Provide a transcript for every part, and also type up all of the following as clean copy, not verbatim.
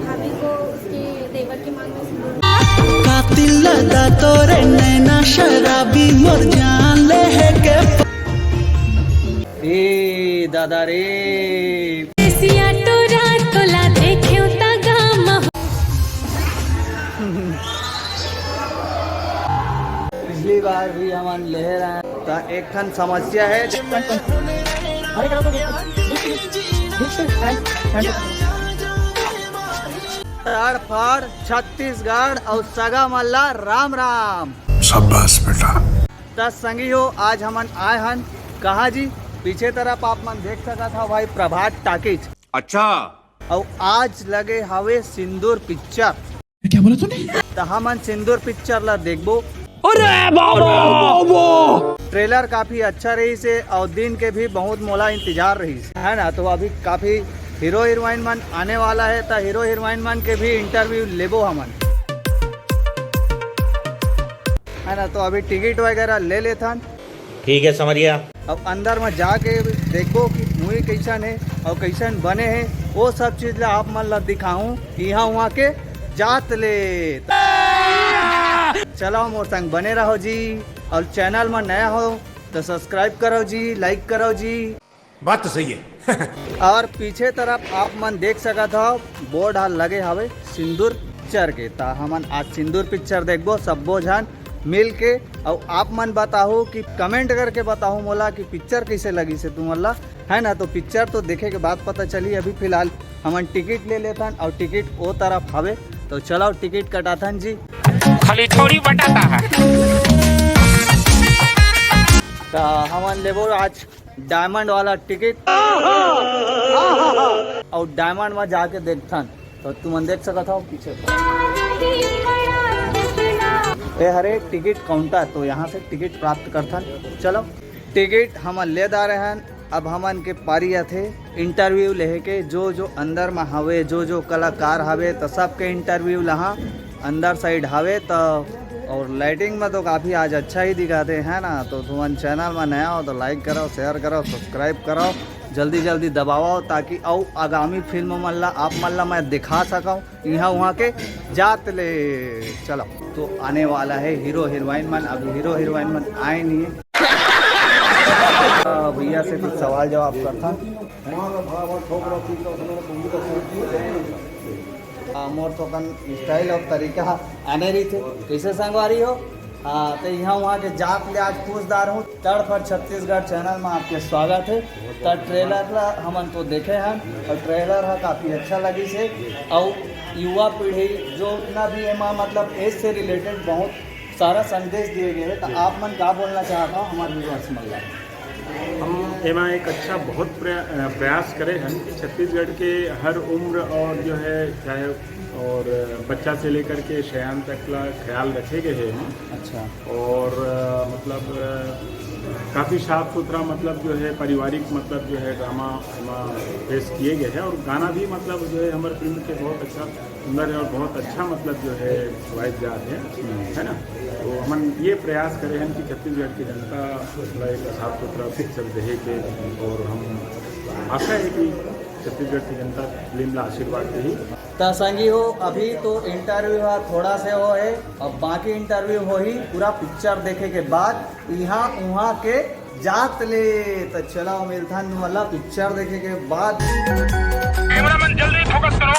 भाभी को उसके देवर की मांग में सिंदूर कातिल लगा तोरे नैना शराबी मोर जान ले है के ए दादा रे सिया तोरा तोला देखे तगा पिछली बार भी हम ले रहे हैं तो एक खन समस्या है फाड़ छत्तीसगढ़ और सगा मल्ला राम राम शाबाश बेटा। दस संगी हो आज हमन आए हन कहा जी पीछे तरफ आप मन देख सका था भाई प्रभात टाकीज। अच्छा और आज लगे हवे सिंदूर पिक्चर। क्या बोला तूने? तो हमन सिंदूर पिक्चर ला देखबो। अरे बाबा ट्रेलर काफी अच्छा रही से और दिन के भी बहुत मोला इंतजार रही है ना। तो अभी काफी हीरो हीरोइन मन आने वाला है तो हीरो हीरोइन मन के भी इंटरव्यू लेबो हमन है ना। तो अभी टिकट वगैरह ले लेथन। ठीक है समझिया। अब अंदर में जाके देखो कि मूवी कैसन है और कैसन बने हैं वो सब चीज ला आप मन ला दिखाऊं यहाँ वहाँ के जात ले। चलो मोर संग बने रहो जी और चैनल में नया हो तो सब्सक्राइब करो जी, लाइक करो जी। बात तो सही है। और पीछे तरफ आप मन देख सका था बोर्ड हाल लगे हवे सिंदूर पिक्चर के। ता हमन आज सिंदूर पिक्चर देखबो सबो झन मिल के। और आप मन बताओ कि कमेंट करके बताओ मोला कि पिक्चर कैसे लगी से तुम ला है ना। तो पिक्चर तो देखे के बाद पता चली। अभी फिलहाल हमन टिकट ले लेथन और टिकट वो तरफ हवे तो चलो टिकट कटाथन जी। खाली थोड़ी बताता है। तो हमन लेबो आज डायमंड वाला टिकट और डायमंड में जाके देखथन। तो तुम देख सकत हो पीछे हरे टिकट काउंटर तो यहाँ से टिकट प्राप्त करथन। चलो टिकट हम ले दा रहे हैं। अब हमन के पारी थे इंटरव्यू ले के जो अंदर में हवे जो कलाकार हवे तो सबके इंटरव्यू लहा अंदर साइड हवे। तो और लाइटिंग में तो काफ़ी आज अच्छा ही दिखाते हैं ना। तो तुम चैनल में नया हो तो लाइक करो, शेयर करो, सब्सक्राइब करो, जल्दी दबाओ ताकि और आगामी फिल्म मल्ला आप मल्ला मैं दिखा सकूँ यहाँ वहाँ के जात ले। चलो तो आने वाला है हीरो हीरोइन मन। अभी हीरो हीरोइन मन आए नहीं है। भैया से कुछ सवाल जवाब करता। मोर थोकन स्टाइल और तरीका आने रही थे कैसे संगवारी हो। हाँ तो यहाँ वहाँ के जात ले आज पूछदार हूँ। तड़फड़ छत्तीसगढ़ चैनल में आपके स्वागत है। तो ट्रेलर ला हमन तो देखे हैं और ट्रेलर है काफ़ी अच्छा लगी से। और युवा पीढ़ी जो इतना भी है मतलब एज से रिलेटेड बहुत सारा संदेश दिए गए हैं। तो आप मन क्या बोलना चाहता हूँ हमारे व्यूअर्स मल्ला। हम एमा एक अच्छा बहुत प्रयास करे हैं कि छत्तीसगढ़ के हर उम्र और जो है चाहे और बच्चा से लेकर के शयान तक का ख्याल रखे गए हैं। अच्छा और मतलब काफ़ी साफ सुथरा मतलब जो है पारिवारिक मतलब जो है ड्रामा पेश किए गए हैं। और गाना भी मतलब जो है हमारे फिल्म के बहुत अच्छा सुंदर है और बहुत अच्छा मतलब जो है वाइब जात है ना। तो हम ये प्रयास करें हैं कि छत्तीसगढ़ की जनता थोड़ा एक साफ सुथरा पिक्चर देखे के। और हम आशा है कि छत्तीसगढ़ की जनता फिल्म ला आशीर्वाद दे। तो संगी हो अभी तो इंटरव्यू थोड़ा से हो है और बाकी इंटरव्यू हो ही पूरा पिक्चर देखे के बाद यहाँ वहाँ के जात ले। तो चला मिलथन वाला पिक्चर देखे के बाद कैमरामैन जल्दी फोकस करो।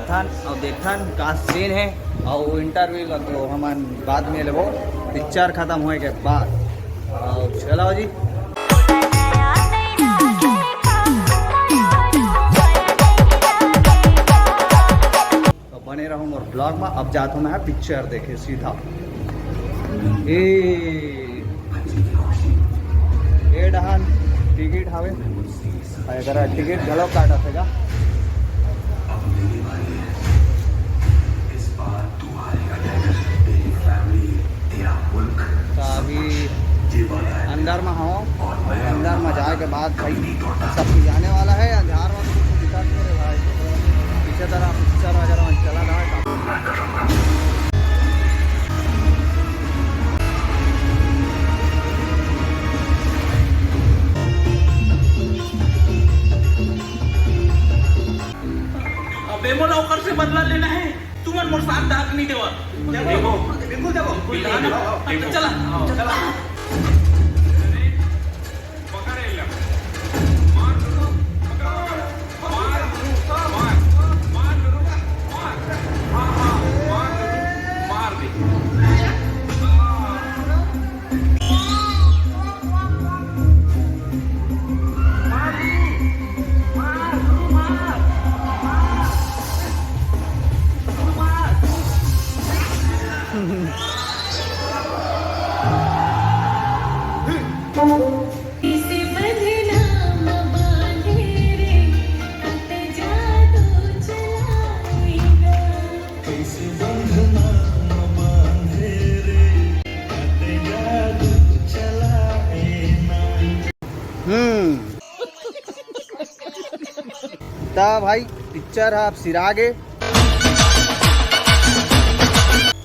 और देखथन का सीन है और इंटरव्यू का तो हम बाद में लेबो पिक्चर खत्म होए के बाद। और चलाओ जी तो बने रहूँ और ब्लॉग में। अब जाता हूँ मैं पिक्चर देखे सीधा। ए डहान टिकट हवे अगर टिकट गलो काटा थेगा। तो अभी अंदर में हो अंदर में जाए के बाद भाई सब कुछ आने वाला है। अंधार में कुछ दिखा नहीं रहे भाई। पीछे तरह पिक्चर वगैरह चला रहा है। प्रेमो लवकर से बदला लेना है तुम्हारे मोर साथ दाग नहीं देवा बिल्कुल देखो चला चला इसे बदनाम बांधे रे कत जादू चलाएगा ता भाई पिक्चर है आप सिरागे।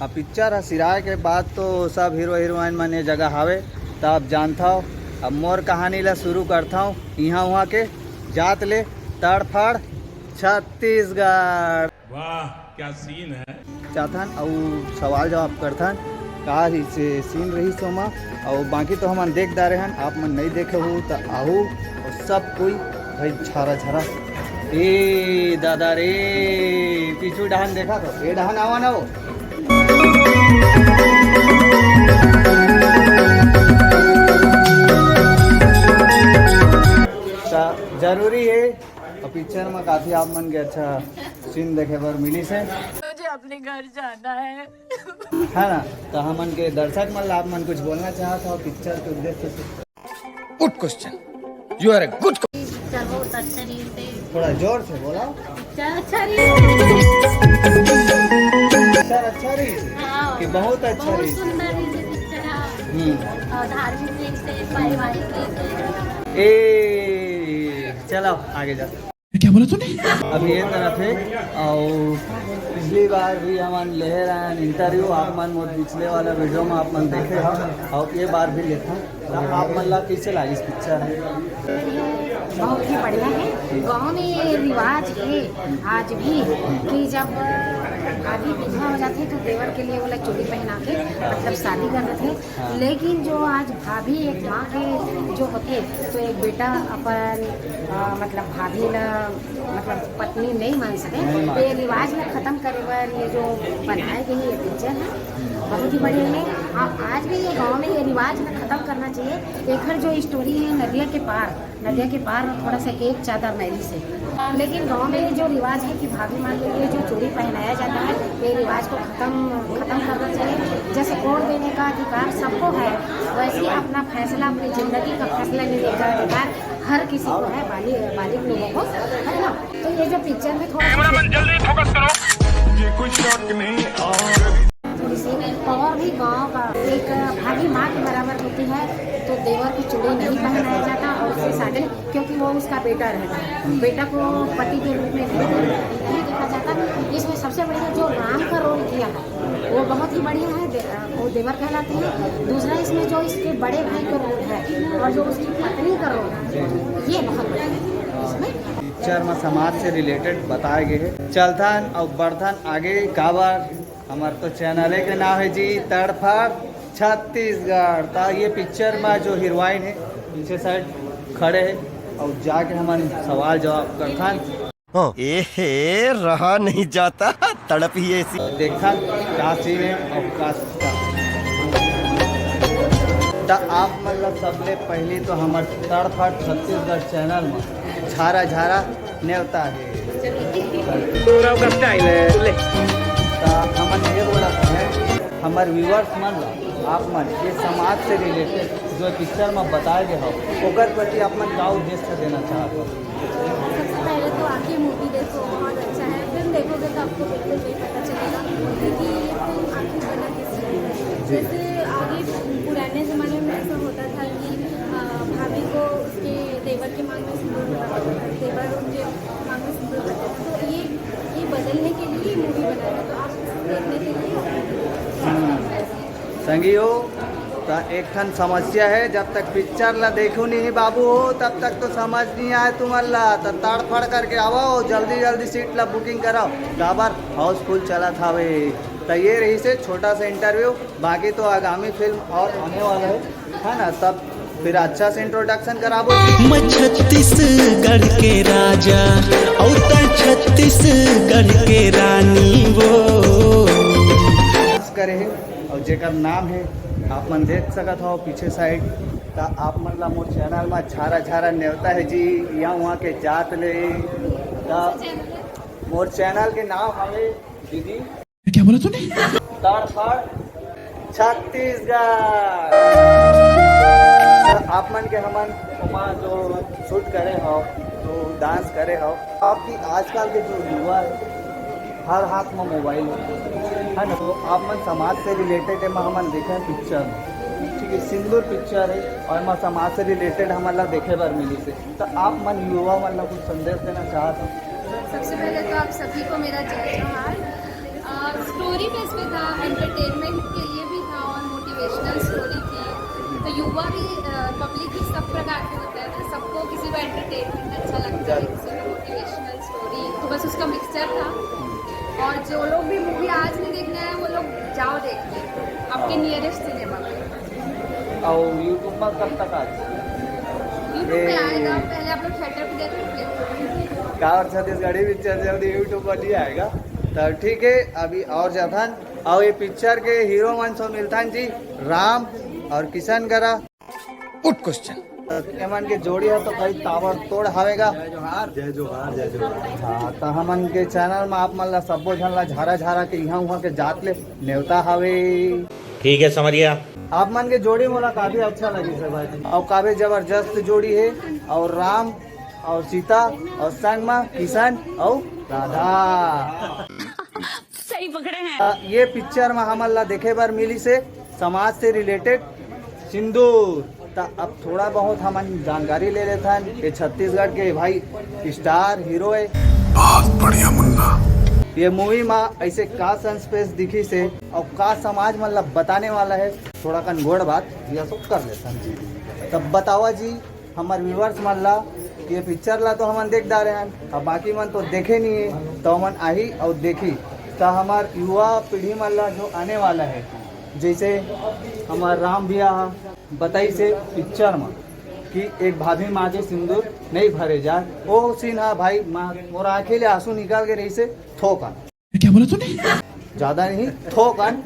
अब पिक्चर है सिरागे के बाद तो सब हीरो हीरोइन मन ये जगह हावे। तो आप जानता हो अब मोर कहानी ला शुरू करता हूँ यहाँ वहाँ के जात ले तड़फड़ छत्तीसगढ़। वाह क्या सीन है। चाहथन और सवाल जवाब करथन कहा से सीन रही सोमा और बाकी तो हम देख दा रहे हैं। आप मन नहीं देखे हो तो आहू और सब कोई भाई छारा छारा ए दादा रे पीछू डहान देखा तो ए डहान आवा ना वो जरूरी है और पिक्चर में काफी आप मन के अच्छा सीन देखे पर मिली से मुझे अपने घर जाना है है ना। तो हम मन के दर्शक मन आप मन कुछ बोलना चाहता हो पिक्चर के उद्देश्य से। Good question, you are a good. Picture बहुत अच्छा रही से थोड़ा जोर से बोला। पिक्चर अच्छा रही पिक्चर अच्छा रही कि बहुत अच्छा बहुत रही। सुंदर रही से पिक्चर और धार्मिक रीत से पारिवारिक रीत से ए चलो आगे जा। क्या बोला तूने? अब ये तरफ है और पिछली बार भी हम ले रहे हैं इंटरव्यू आप मन मोर पिछले वाला वीडियो में आप मन देखे हो और ये बार भी लेता हूँ। आप मन ला कैसे लगी इस पिक्चर है? बहुत ही बढ़िया है। गांव में ये रिवाज है आज भी कि जब भाभी विधवा हो जाती है तो देवर के लिए वो लोग चोरी पहना के मतलब शादी कर रहे थे। लेकिन जो आज भाभी एक माँ के जो होते तो एक बेटा अपन मतलब भाभी ला मतलब पत्नी नहीं मान सके तो ये रिवाज में ख़त्म करे पर ये जो बनाए गई ये पिक्चर है बहुत ही बढ़िया है। आज भी ये गांव में ये रिवाज में ख़त्म करना चाहिए। एक जो स्टोरी है नदिया के पार थोड़ा सा एक चादर मैली से, लेकिन गांव में जो रिवाज है कि भाभी मान के लिए जो चोरी पहनाया जाता है ये रिवाज को खत्म करना चाहिए। जैसे वोट देने का अधिकार सबको है वैसे ही अपना फैसला अपनी ज़िंदगी का फैसला लेने का अधिकार हर किसी को है, बालिग लोगों को है ना। तो ये जो पिक्चर में थोड़ा जल्दी फोकस करो। ये कोई शौक नहीं थोड़ी सी और भी गाँव का एक भाभी माँ के बराबर होती है तो देवर की चूड़ी नहीं पहनाया जाता और उससे शादी क्योंकि वो उसका बेटा रहता है, बेटा को पति के रूप में नहीं देखा जाता। इसमें सबसे बढ़िया जो राम का रोल किया है वो बहुत ही बढ़िया है, वो देवर कहलाते हैं। दूसरा इसमें जो इसके बड़े भाई का रोल है और जो उसकी पत्नी का रोल है ये बहुत बढ़िया है। इसमें पिक्चर में समाज से रिलेटेड बताए गए हैं। चलथन और बढ़थन आगे काबर हमारे तो चैनल के नाम है जी तड़फड़ छत्तीसगढ़। तो ये पिक्चर में जो हीरोइन है पीछे साइड खड़े है और जाके हमारे सवाल जवाब करथन। एहे रहा नहीं जाता तड़प ही ऐसी देखा क्या सीन है और क्या तो आप मतलब सबले पहले तो हमारे तड़फड़ छत्तीसगढ़ चैनल में झारा झारा न्योता है हमन ये बोला है हमारे व्यूअर्स मन आप मन ये समाज से रिलेटेड जो पिक्चर में बताए गए हो ओकर प्रति आप मन का उद्देश्य देना चाहते हो? सबसे पहले तो आके मूवी देखो बहुत अच्छा है। फिल्म देखोगे तो आपको बिल्कुल नहीं पता चलेगा कि ये फिल्म आखिर बना किस लिए है। जैसे आगे पुराने ज़माने में ऐसा होता था कि भाभी को उसके देवर के मांग में सिंदूर लगाता था, देवर उनके मांग में सिंदूर लगाता था। तो ये बदलने के लिए मूवी बनाया। तो आप देखने के लिए संगियो तो एक ठन समस्या है, जब तक पिक्चर ला देखो नहीं बाबू हो तब तक तो समझ नहीं आए तुम्हारा। तो तड़फड़ करके आओ, जल्दी जल्दी सीट ला बुकिंग कराओ। गाबर हाउसफुल चला था वे। तो ये रही से छोटा सा इंटरव्यू, बाकी तो आगामी फिल्म और आने वाला है ना। तब फिर अच्छा से इंट्रोडक्शन कराबो। मैं छत्तीसगढ़ के राजा और छत्तीसगढ़ के रानी वो करे है और जेकर नाम है आप मन देख सकत हो पीछे साइड। तो आप मन ला मोर चैनल में छारा छारा न्योता है जी, यहाँ वहाँ के जात ले। मोर चैनल के नाम हवे दीदी क्या बोला तूने? तड़फड़ छत्तीसगढ़। आप मन के हमन वहाँ जो शूट करे हो, जो डांस करे हो। आपकी आजकल के जो युवा है हर हाथ में मोबाइल है ना। तो आप मन समाज से रिलेटेड है हमन देखे पिक्चर में, ठीक है, सिंदूर पिक्चर है और मैं समाज से रिलेटेड हमारा देखे बार मिली से। तो आप मन युवा मन ला कुछ संदेश देना चाहते हो? सबसे पहले तो आप सभी को मेरा जय जोहार। स्टोरी बेस पे था, एंटरटेनमेंट के लिए भी था और मोटिवेशनल स्टोरी थी। तो युवा भी पब्लिक भी सब प्रकार के होता है ना, सबको किसी को एंटरटेनमेंट अच्छा लगता है, किसी को मोटिवेशनल स्टोरी, तो बस उसका मिक्सचर था। और जो लोग भी मूवी आज नहीं देखने आए वो लोग जाओ देखने आपके नियरेस्ट सिनेमा में। और यूट्यूब में कब तक आज यूट्यूब पे आएगा, पहले आप लोग थिएटर पे देखो। कार छत्तीसगढ़ी पिक्चर जल्दी यूट्यूब पर नहीं आएगा। तो ठीक है, अभी और जथन और ये पिक्चर के हीरो मन सो मिलथन जी राम और किशन गरा। Good question. हमन के जोड़ी है तो कई ताबड़ तोड़ हवेगा। जय जोहार जय जोहार। हाँ, तो हमन के चैनल में आप मन ला सब्बो झन ला झारा झारा के यहाँ वहाँ के जात ले न्योता हवे। ठीक है समझ गया। आप मन के जोड़ी मोला काफी अच्छा लगी से भाई, और काफी जबरदस्त जोड़ी है। और राम और सीता और संग में किशन और राधा सही पकड़े हैं। ये पिक्चर में हमन ला देखे बार मिली से समाज से रिलेटेड सिंदूर। तो अब थोड़ा बहुत हमन जानकारी ले लेते हैं। ये छत्तीसगढ़ के भाई स्टार हीरो है। बहुत बढ़िया मुन्ना। ये मूवी में ऐसे का संस्पेस दिखी से और का समाज मतलब बताने वाला है, थोड़ा कनगोड़ बात यह सब कर लेता हैं। तब बतावा जी हमारे व्यूवर्स मन ला ये पिक्चर ला तो हमन देख डाले हैं, और बाकी मन तो देखे नहीं है तो हमन आई और देखी। तो हमार युवा पीढ़ी मन ला जो आने वाला है, जैसे हमार राम भैया बताई से पिक्चर में कि एक भाभी माँ सिंदूर नहीं भरे जाए, वो सीन है भाई। माँ मोर आँखें ले आंसू निकाल के रही से थोकन। क्या बोला तूने? ज्यादा नहीं थोकन।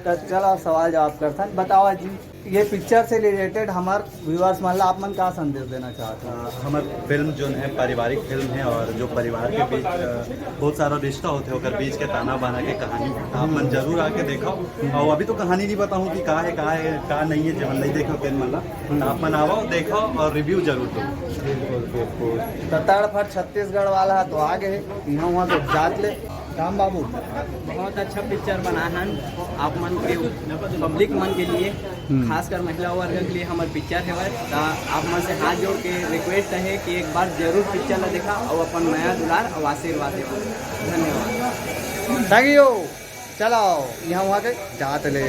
तो चलो सवाल जवाब करथन। बतावा जी ये पिक्चर से रिलेटेड हमार व्यूअर्स मान ला आप मन का संदेश देना चाहते हैं? हमार फिल्म जो है पारिवारिक फिल्म है और जो परिवार के बीच बहुत सारा रिश्ता होते हैं और बीच के ताना बाना के कहानी आप मन जरूर आके देखो। और अभी तो कहानी नहीं बताऊँ कि का है का नहीं है, जब नहीं देखो फिल्म मतलब आप मन आओ देखो और रिव्यू जरूर दो। तो तड़फड़ छत्तीसगढ़ वाला तो आगे है, यहाँ वहाँ के जात ले। राम बाबू बहुत अच्छा पिक्चर बना है आप मन के पब्लिक मन के लिए, खासकर महिला वर्ग के लिए हमारे पिक्चर है। तो आप मन से हाथ जोड़ के रिक्वेस्ट है कि एक बार जरूर पिक्चर ला देखा और अपन नया दुलार और आशीर्वाद देवा। धन्यवाद। Thank you. चलो यहाँ वहाँ के जात ले।